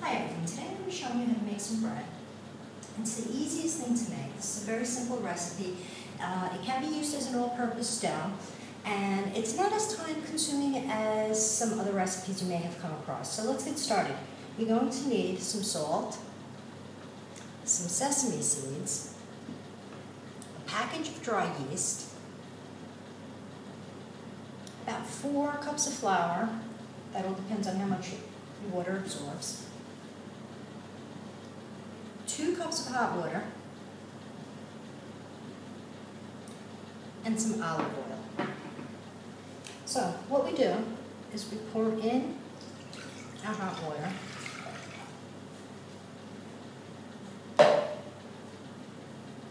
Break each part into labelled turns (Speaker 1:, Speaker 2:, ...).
Speaker 1: Hi everyone, today I'm going to be showing you how to make some bread. It's the easiest thing to make. This is a very simple recipe. It can be used as an all-purpose dough, and it's not as time-consuming as some other recipes you may have come across. So let's get started. You're going to need some salt, some sesame seeds, a package of dry yeast, about 4 cups of flour. That all depends on how much water absorbs. 2 cups of hot water, and some olive oil. So what we do is we pour in our hot water.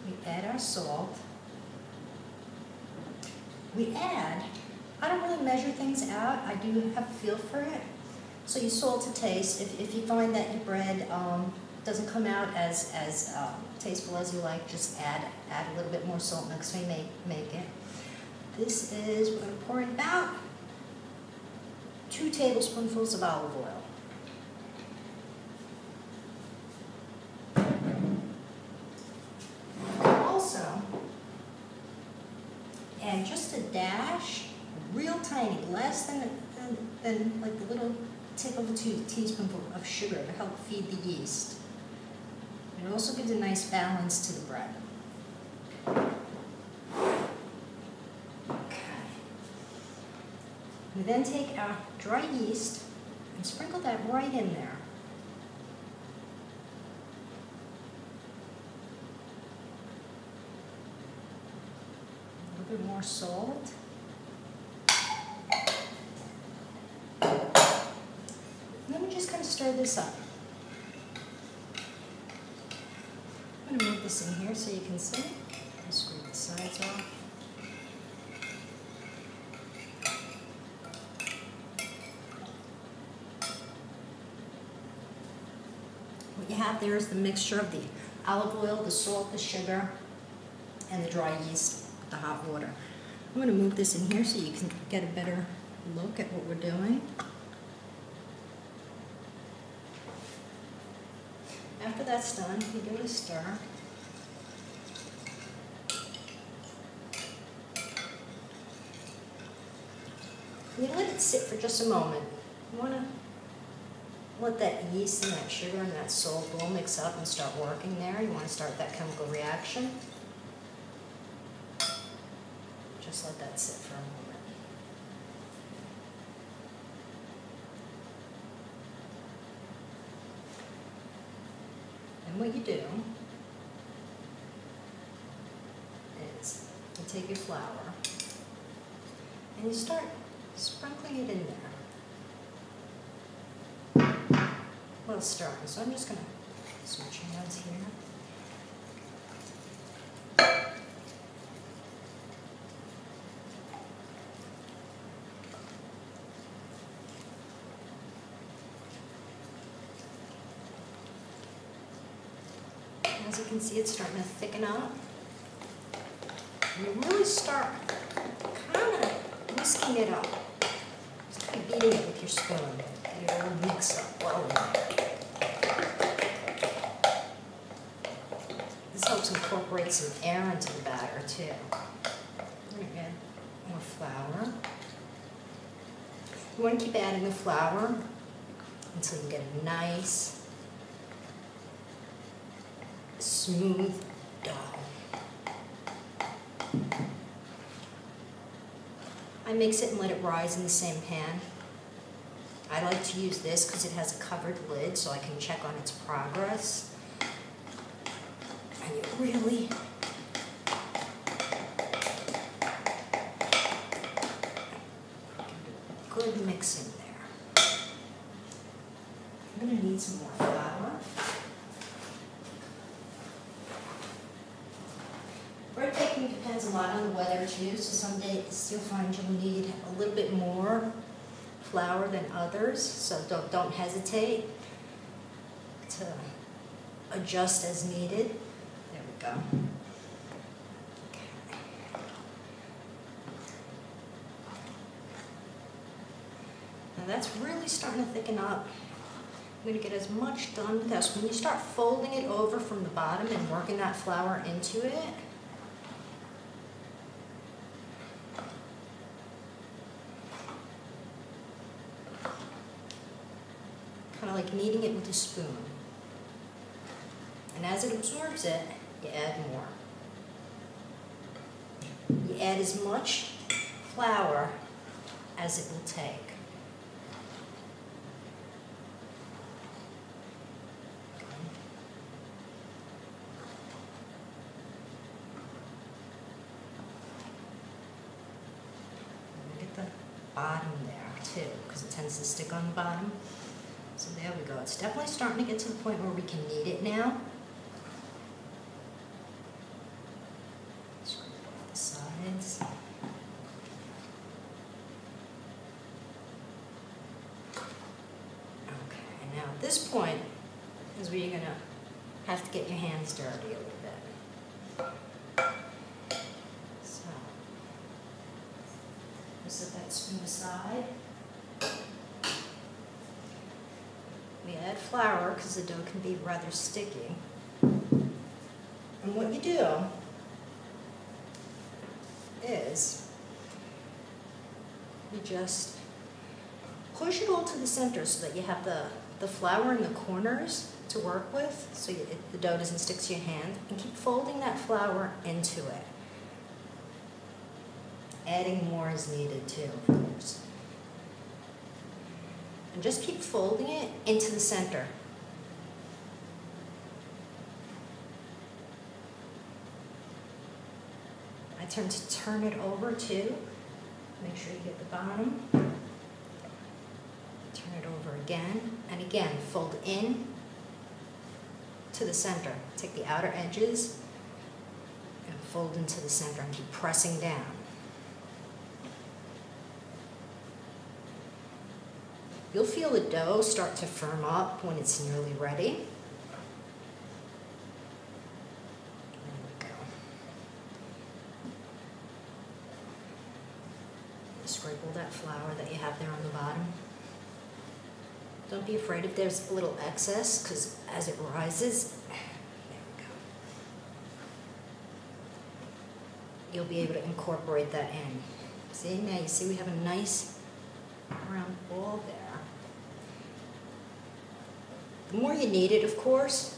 Speaker 1: We add our salt. We add, I don't really measure things out, I do have a feel for it. So you salt to taste. If you find that your bread doesn't come out as tasteful as you like, just add a little bit more salt next time you make it. This is, we're going to pour in about 2 tablespoonfuls of olive oil. Also, add just a dash, real tiny, less than like the little tip of a teaspoonful of sugar to help feed the yeast. It also gives a nice balance to the bread. Okay. We then take our dry yeast and sprinkle that right in there. A little bit more salt. And then we just kind of stir this up. I'm going to move this in here so you can see. I'll scrape the sides off. What you have there is the mixture of the olive oil, the salt, the sugar, and the dry yeast with the hot water. I'm going to move this in here so you can get a better look at what we're doing. After that's done, you give it a stir. You let it sit for just a moment. You want to let that yeast and that sugar and that salt all mix up and start working there. You want to start that chemical reaction. Just let that sit for a moment. And what you do is you take your flour and you start sprinkling it in there. A little stirring. So I'm just going to switch hands here. As you can see, it's starting to thicken up. And you really start kind of whisking it up. Just kind of beating it with your spoon. And it will mix up well in there. This helps incorporate some air into the batter too. I'm going to add more flour. You want to keep adding the flour until you get a nice smooth dough. I mix it and let it rise in the same pan. I like to use this because it has a covered lid so I can check on its progress. And you really good mixing there. I'm going to need some more flour. Bread baking depends a lot on the weather too, so some days you'll find you'll need a little bit more flour than others, so don't hesitate to adjust as needed. There we go. Okay. Now that's really starting to thicken up. I'm going to get as much done with this. When you start folding it over from the bottom and working that flour into it, kind of like kneading it with a spoon. And as it absorbs it, you add more. You add as much flour as it will take. Get the bottom there too, because it tends to stick on the bottom. So there we go. It's definitely starting to get to the point where we can knead it now. Scrape off the sides. Okay, now at this point is where you're going to have to get your hands dirty a little bit. So, we'll set that spoon aside. We add flour because the dough can be rather sticky. And what you do is you just push it all to the center so that you have the flour in the corners to work with, so the dough doesn't stick to your hand, and keep folding that flour into it. Adding more as needed too, of course. And just keep folding it into the center. I tend to turn it over too. Make sure you get the bottom. Turn it over again, and again, fold in to the center. Take the outer edges and fold into the center and keep pressing down. You'll feel the dough start to firm up when it's nearly ready. There we go. Scrape all that flour that you have there on the bottom. Don't be afraid if there's a little excess, because as it rises, there we go, you'll be able to incorporate that in. See, now you see we have a nice round ball there. The more you knead it, of course,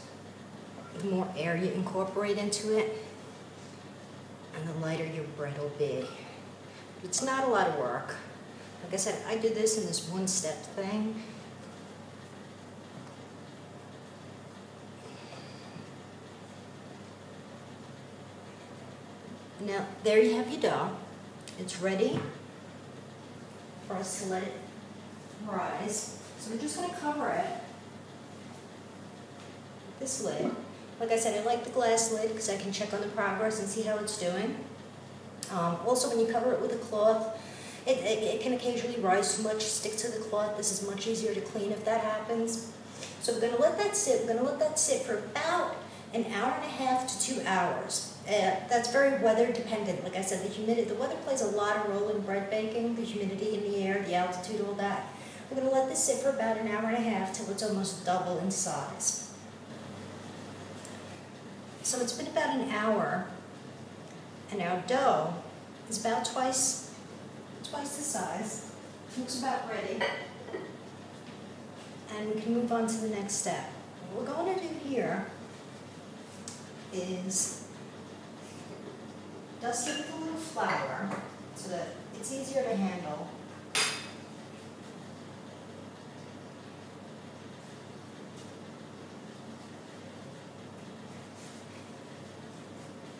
Speaker 1: the more air you incorporate into it, and the lighter your bread will be. It's not a lot of work. Like I said, I do this in this one-step thing. Now, there you have your dough. It's ready for us to let it rise. So we're just going to cover it with this lid. Like I said, I like the glass lid because I can check on the progress and see how it's doing. Also, when you cover it with a cloth, it can occasionally rise too much, stick to the cloth. This is much easier to clean if that happens. So we're going to let that sit. We're going to let that sit for about an hour and a half to 2 hours. That's very weather dependent. Like I said, the weather plays a lot of role in bread baking, the humidity in the air, the altitude, all that. We're going to let this sit for about an hour and a half till it's almost double in size. So it's been about an hour, and our dough is about twice the size. Looks about ready. And we can move on to the next step. What we're going to do here is dust it with a little flour so that it's easier to handle.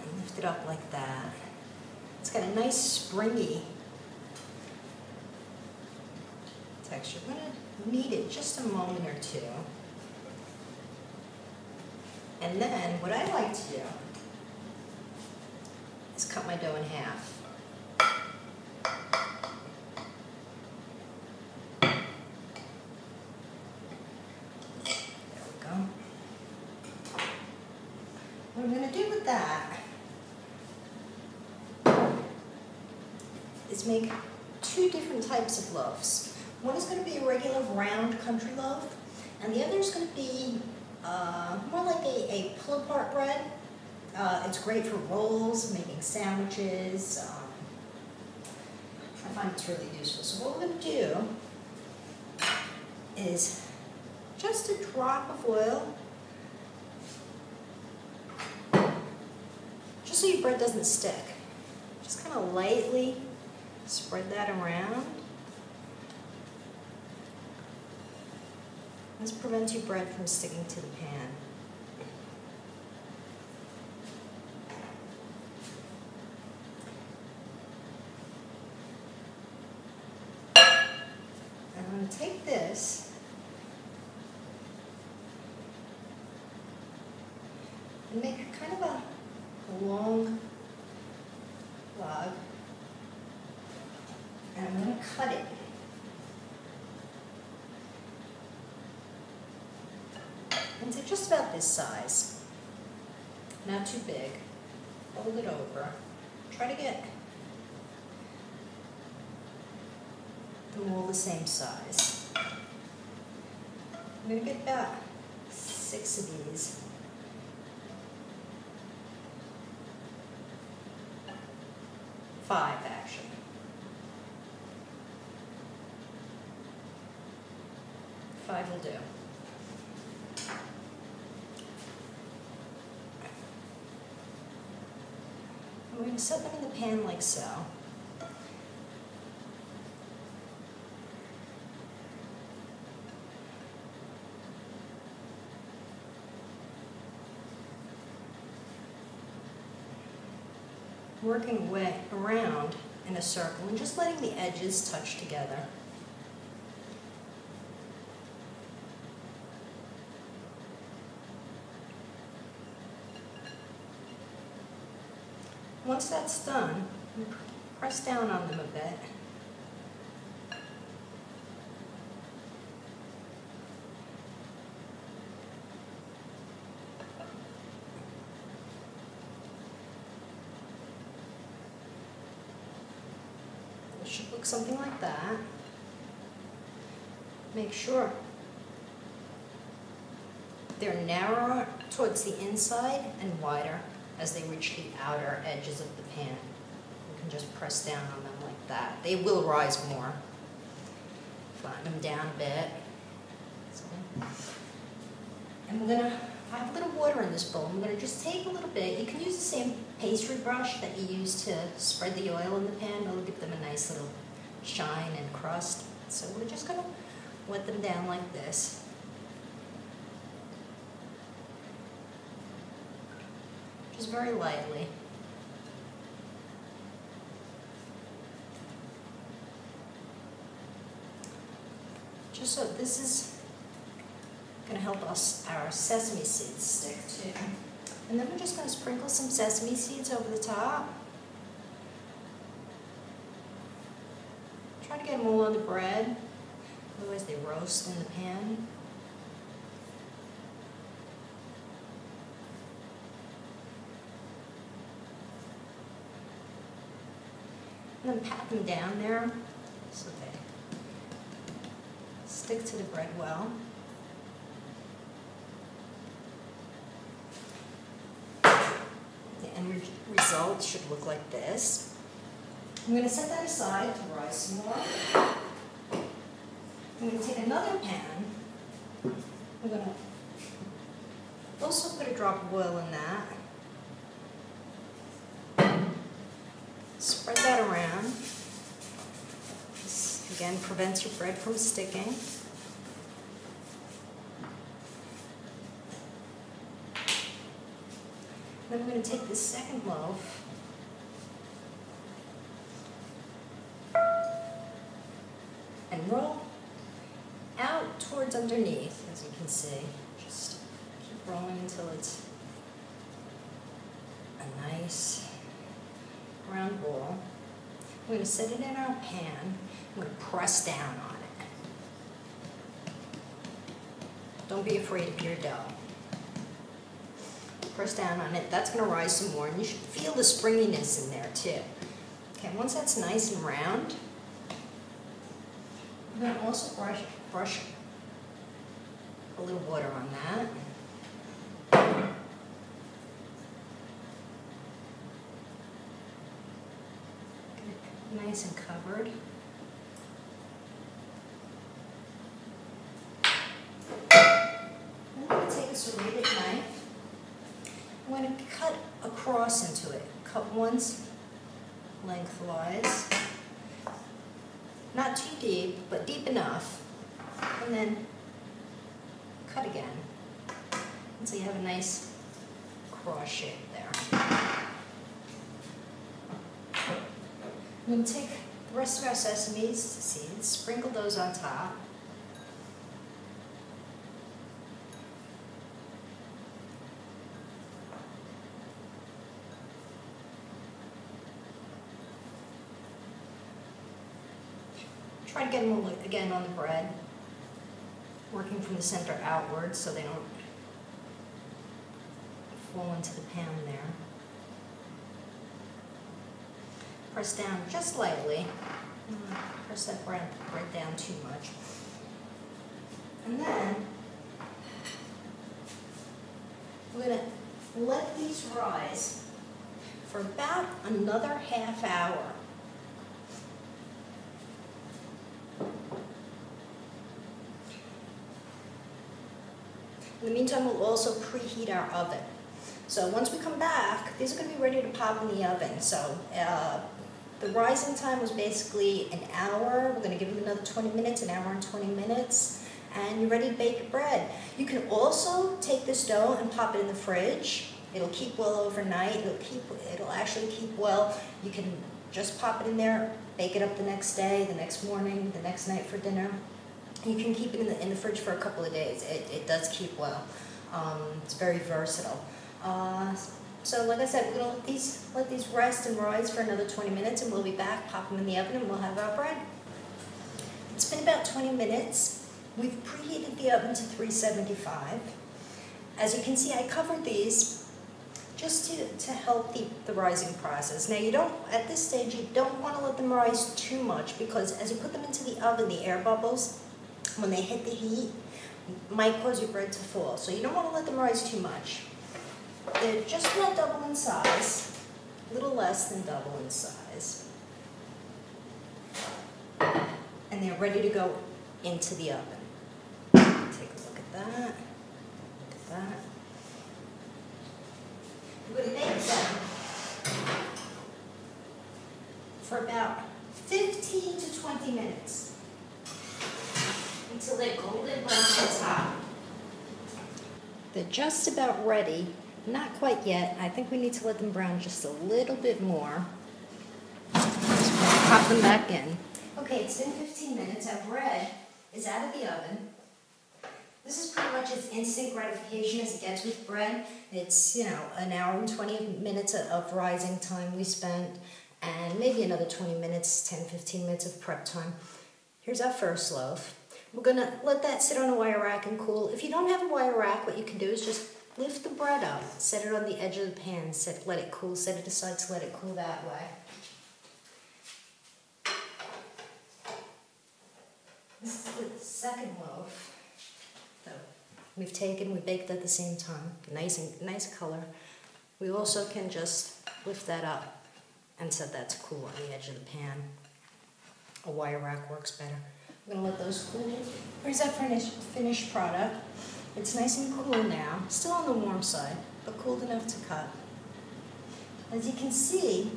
Speaker 1: And lift it up like that. It's got a nice springy texture. I'm going to knead it just a moment or two. And then what I like to do is cut my dough in half. There we go. What I'm going to do with that is make two different types of loaves. One is going to be a regular round country loaf, And the other is going to be more like a pull-apart bread. It's great for rolls, making sandwiches. I find it's really useful. So what we're going to do is just a drop of oil, just so your bread doesn't stick. Just kind of lightly spread that around. This prevents your bread from sticking to the pan. I'm going to take this and make kind of a long log, and I'm going to cut it. Into just about this size, not too big. Fold it over. Try to get them all the same size. I'm going to get about 6 of these. Five, actually. Five will do. We're going to set them in the pan like so. Working way around in a circle and just letting the edges touch together. Once that's done, press down on them a bit. It should look something like that. Make sure they're narrower towards the inside and wider as they reach the outer edges of the pan. You can just press down on them like that. They will rise more. Flatten them down a bit. And I have a little water in this bowl. I'm going to just take a little bit. You can use the same pastry brush that you use to spread the oil in the pan. It'll give them a nice little shine and crust. So we're just going to wet them down like this. Just very lightly. Just so this is going to help us our sesame seeds stick too. And then we're just going to sprinkle some sesame seeds over the top. Try to get them all on the bread, otherwise they roast in the pan. And then pat them down there so they stick to the bread well. The end result should look like this. I'm going to set that aside to rise some more. I'm going to take another pan. I'm going to also put a drop of oil in that. Spread that around. This, again, prevents your bread from sticking. Then I'm going to take this second loaf and roll out towards underneath, as you can see. Just keep rolling until it's a nice round ball. I'm going to set it in our pan. I'm going to press down on it. Don't be afraid of your dough. Press down on it. That's going to rise some more, and you should feel the springiness in there too. Okay, once that's nice and round, I'm going to also brush a little water on that. Get it nice and covered. I'm going to take a serrated knife. I'm going to cut across into it. Cut once lengthwise. Not too deep, but deep enough. And then cut again. And so you have a nice cross shape there. I'm going to take the rest of our sesame seeds, sprinkle those on top. Try to get them again on the bread, working from the center outwards so they don't fall into the pan there. Press down just lightly. Press that bread down too much. And then we're going to let these rise for about another half hour. In the meantime, we'll also preheat our oven. So once we come back, these are going to be ready to pop in the oven. So the rising time was basically an hour. We're going to give them another 20 minutes, an hour and 20 minutes, and you're ready to bake your bread. You can also take this dough and pop it in the fridge. It'll keep well overnight. It'll actually keep well. You can just pop it in there, bake it up the next day, the next morning, the next night for dinner. You can keep it in the fridge for a couple of days. It does keep well. It's very versatile. So like I said, we're going to let these rest and rise for another 20 minutes, and we'll be back, pop them in the oven, and we'll have our bread. It's been about 20 minutes. We've preheated the oven to 375. As you can see, I covered these just to help the rising process. Now you don't, at this stage, you don't want to let them rise too much, because as you put them into the oven, the air bubbles, when they hit the heat, might cause your bread to fall. So you don't want to let them rise too much. They're just about double in size, a little less than double in size. And they're ready to go into the oven. Take a look at that. Look at that. We're going to bake them for about 15 to 20 minutes. Until they're golden brown on top. They're just about ready. Not quite yet. I think we need to let them brown just a little bit more. Pop them back in. Okay, it's been 15 minutes. Our bread is out of the oven. This is pretty much as instant gratification as it gets with bread. It's, you know, an hour and 20 minutes of rising time we spent, and maybe another 20 minutes, 10, 15 minutes of prep time. Here's our first loaf. We're going to let that sit on a wire rack and cool. If you don't have a wire rack, what you can do is just lift the bread up, set it on the edge of the pan, let it cool, set it aside to let it cool that way. This is the second loaf. So we baked at the same time. Nice color. We also can just lift that up and set that to cool on the edge of the pan. A wire rack works better. I'm going to let those cool. Here's our finished product. It's nice and cool now. Still on the warm side, but cooled enough to cut. As you can see,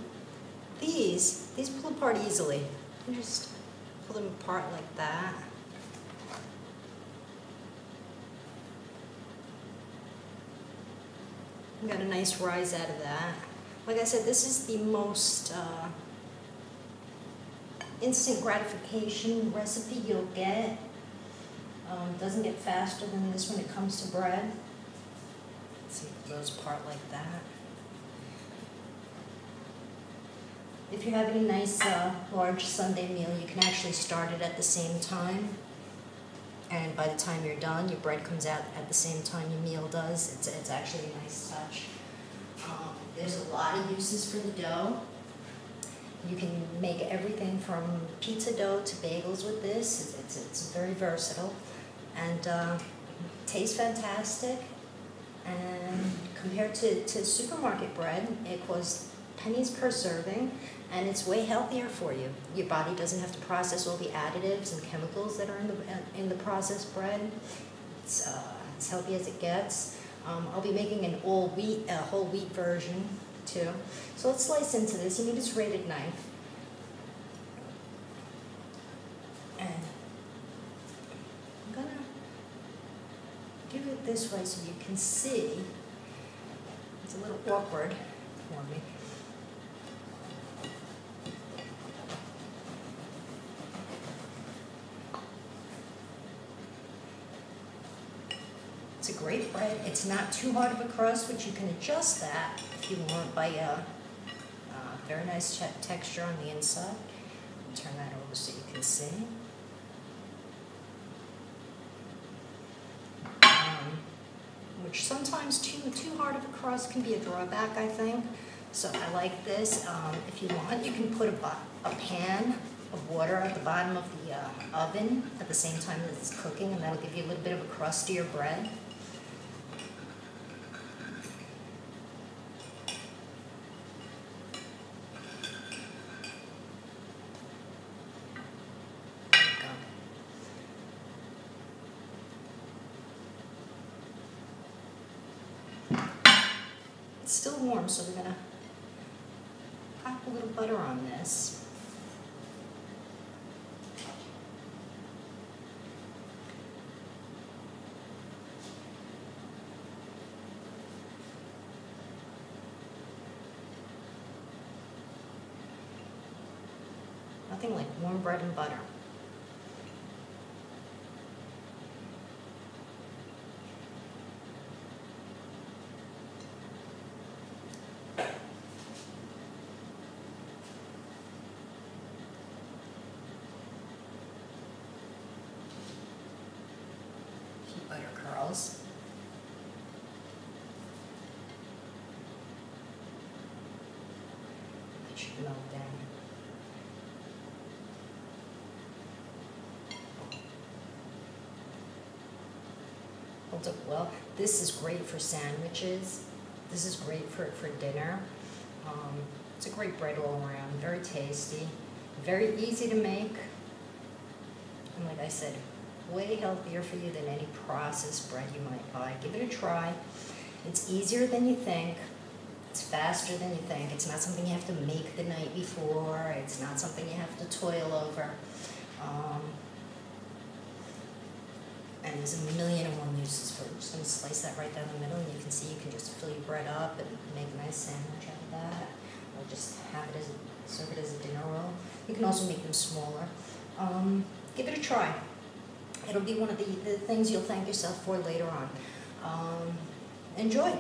Speaker 1: these pull apart easily. You just pull them apart like that. We got a nice rise out of that. Like I said, this is the most instant gratification recipe you'll get. Doesn't get faster than this when it comes to bread. Let's see, it goes apart like that. If you're having a nice large Sunday meal, you can actually start it at the same time. And by the time you're done, your bread comes out at the same time your meal does. It's actually a nice touch. There's a lot of uses for the dough. You can make everything from pizza dough to bagels with this. It's very versatile. and tastes fantastic. And compared to supermarket bread, it costs pennies per serving, and it's way healthier for you. Your body doesn't have to process all the additives and chemicals that are in the processed bread. It's as healthy as it gets. I'll be making an whole wheat version too. So let's slice into this. You need a serrated knife. And I'm gonna do it this way so you can see. It's a little awkward for me. It's a great bread. It's not too hard of a crust, which you can adjust that if you want by a very nice texture on the inside. Turn that over so you can see. Which sometimes too hard of a crust can be a drawback, I think. So I like this. If you want, you can put a pan of water at the bottom of the oven at the same time that it's cooking, and that'll give you a little bit of a crustier bread. It's still warm, so we're gonna pop a little butter on this. Nothing like warm bread and butter. Butter curls. It should melt down. Holds up well. This is great for sandwiches. This is great for dinner. It's a great bread all around. Very tasty. Very easy to make. And like I said, way healthier for you than any processed bread you might buy. Give it a try. It's easier than you think. It's faster than you think. It's not something you have to make the night before. It's not something you have to toil over. And there's a million and one uses for it. I'm just going to slice that right down the middle, and you can see you can just fill your bread up and make a nice sandwich out of that. Or just have it serve it as a dinner roll. You can also make them smaller. Give it a try. It'll be one of the things you'll thank yourself for later on. Enjoy.